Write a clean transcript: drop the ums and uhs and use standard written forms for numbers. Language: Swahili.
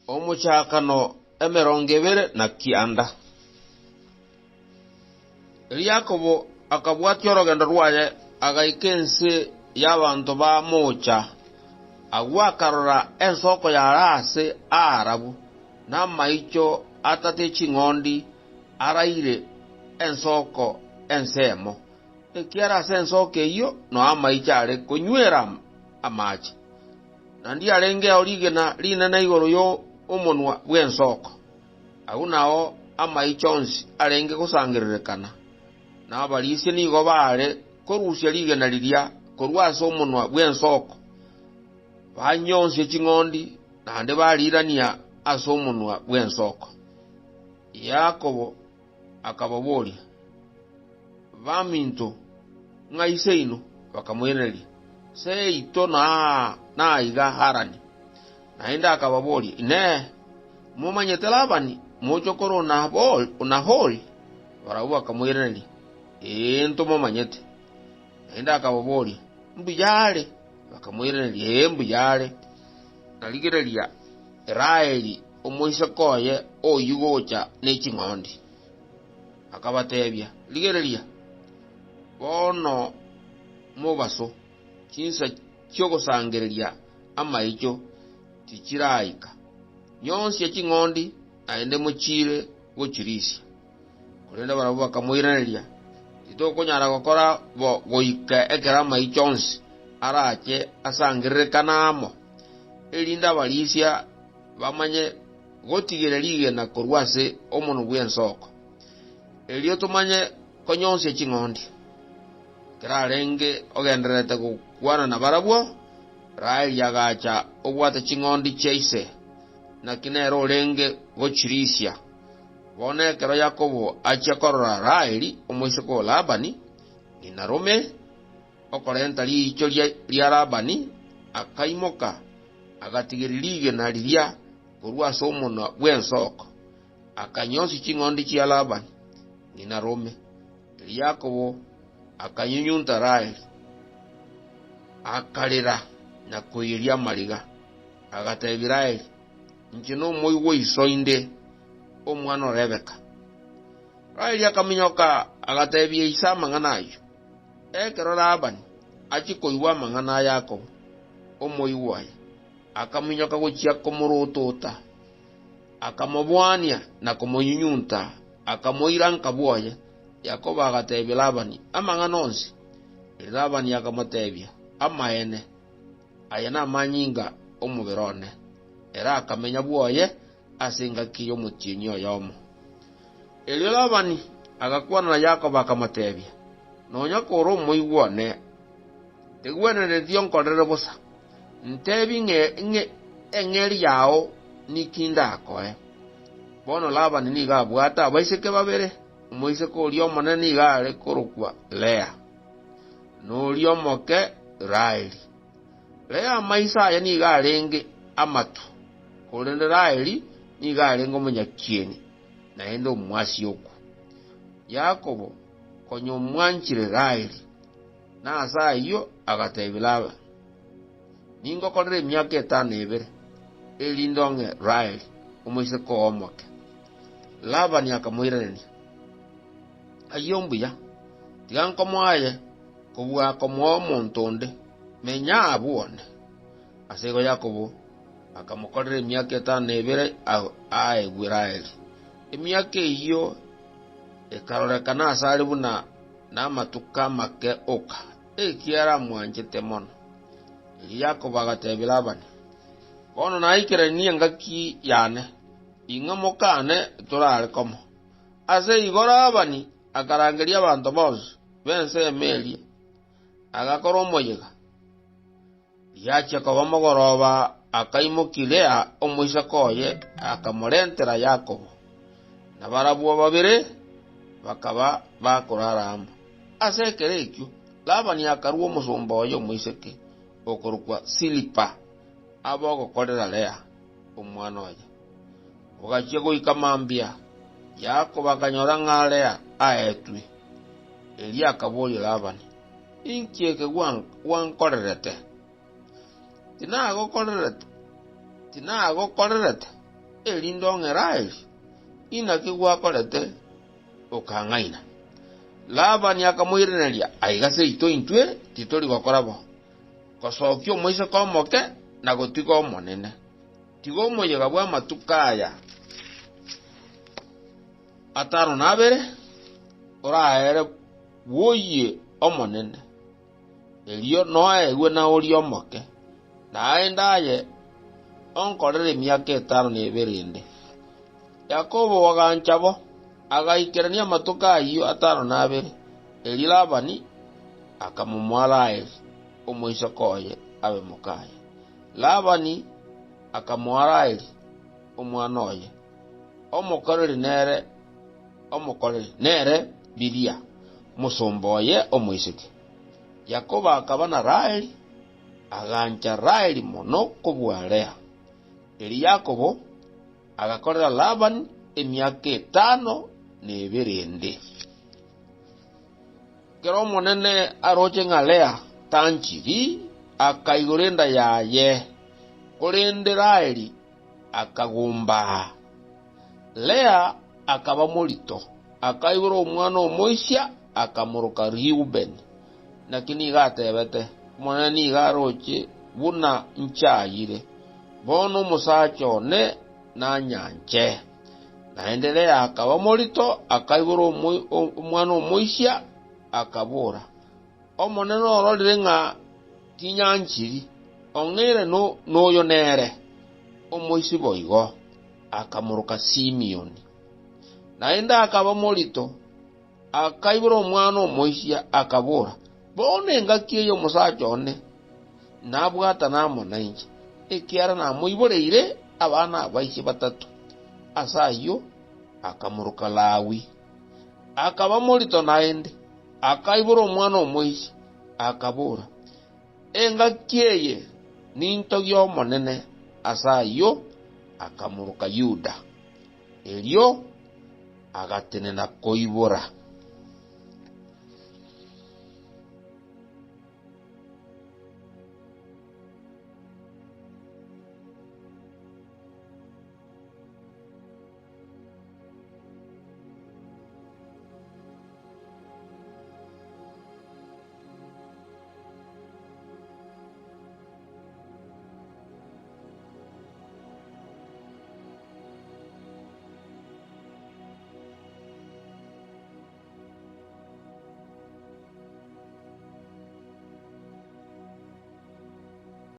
omuchakano emerongevere na kianda. Yakobo akabwatya orogendo rwaye agaikense y'abantu ba mocha agwakarora ensoko yarase arabu n'amaicho atate ching'ondi araire ensoko ensemo ekiarase ensoko iyo no amaicho are kunywera amachi nandi arenge origena linene igoro yo omonwa bw'ensoko agunao amaicho onsi arenge gusangiririkana n'abalisi nigo bare korusya ligena liria korwasa omonwa bw'ensoko banyonse ching'ondi nande balirania ase omonwa bw'ensoko. Yakobo akababoria baminto ng'aise ino bakamwereria seito naiga harani naenda akababoria ine mumanyete Labani mochokoro unaholi barau bakamwereria ento mumanyete naenda akababoria mbuyale bakamwereria mbuyale naligereria Raeli omoise koye oyugocha n'eching'ondi akabatebia ligereria bono mubaso chinsa kyogosangereria amaicho tichiraika nyonsi eching'ondi aende mochire gochirisia kurenda barabo bakamwireria titokonyara gokora goika ekera amaicho onsi arache asangererekanamo elinda balisia bamanye gotigereria na korwase omono bw'ensoko elio tumanye konyonse ching'ondi kirarenge ogenderete gukwana na barabwo Raeli agacha obwate ching'ondi cheise na kinero orenge gochirisia bonekero Yakobo achekorora Raeli omoise ko Labani inarume okorenta liicho lia Labani akaimoka agatigirilige na liria korwasa omono bw'ensoko akanyonsi ching'ondi chia Labani inarume Yakobo akanyunyunta Raeli akalira na kuiria mariga agatebira Raeli nkino moiwo isoinde omwana Rebeka. Raeli akaminyoka agatebia isa mang'anayo ekero Labani achikoiwa mang'ana Yakobo omoiwaye akaminyoka gochia komurutota akamobwania na komunyunyunta akamoira nkabwoye Yakobo agatebia Labani amang'ana onsi Labani akamotebia amaene ayana amanyinga omubirone era akamenya bwoye asinga kiyo mutinyo yomo elio Labani agakwana na Yakobo akamotebia nonya koro moigwane tegwenere dionkorere busa ntebi engeri yao nikindako bono Labani niga bwata abaiseke babere moise ko lio monene igare korokwa Lea no lio moke Raeli Lea maisa ya niga arenge amatu korende Raeli niga arengo munyakieni naenda omwasi oku Yakobo konyo mwanchire Raeli na asa iyo agatebila ningo korere myaka 5 ebere elindonge Raeli omoise ko omoke Labani akamwirania ayombuya tiganko mwaye kubwa komo montonde menya abuone asego Yakobo akamukorera myaka 5 ebere Raeli emyaka iyo ekarorekana asari buna n'amatuka make oka ekiara mwanjete mono Yakobo agatebila Labani bono naikere ngaki yane ing'amokane turare komo ase igora Labani akarangeria abantu bose bense emeli agakora omoyega yacha kabamogoroba akaimukilea omoisa koye akamorentera Yakobo na barabwo babere bakaba bakoraramba ase kerekyo Labani akaruwa omusumba oyo omoiseke okorukwa Silipa abogokorera Lea omwana oyo ogachie goika mambia Yakobo akanyora ng'a Lea aetwi eli akaboria Labani inkieke wankorerete tinagokorerete elindo ng'eraeli inakigwakorete ukang'aina. Labani akamwireneria aigase ito intwe titori gokorabo kosokia omoise komoke na gotiga omonene tiga omoyega bwa matukaya atano na abere oraere bwoye omonene elio noegwe na ori omoke naendaye onkorere emiaka 5 na ebere ende. Yakobo waganchabo agaikerania amatuka iyo 5 na abere eli Labani akamumwara omoise koye abe mukaye. Labani akamwara omwana oye omokorere Bilia musomboye omoiseke. Yakobo akaba na Raheli agancha Raheli mono kobua Lea. Eli Yakobo agakorera Labani emiaka 5 na ebere ende. Kero monene aroche ng'a Lea tanchiri akaigorenda yaye korende Raheli akagumba. Lea akaba morito akaigora omwana omoisia akamuruka Reuben. Nakini gatebete monene igaroche buna nchaire bono musacho ne na nyanche. Naendelea akaba morito akaigora omwana omoisia akabura. Omonene ororire ng'a tinyanchiri ong'ere noyo nere omoisi boigo akamuruka Simeoni. Naenda akaba morito akaibura omwana omoisia akabura bono engaki eyo omusacha one nabwata namona inche ekiara namoiboreire abana abaisi 3 asayo akamuruka Lawi. Akaba morito naende akaibura omwana omoisi akabura engaki eye nintogi omonene asayo akamuruka Yuda. Elio agatenena koibora.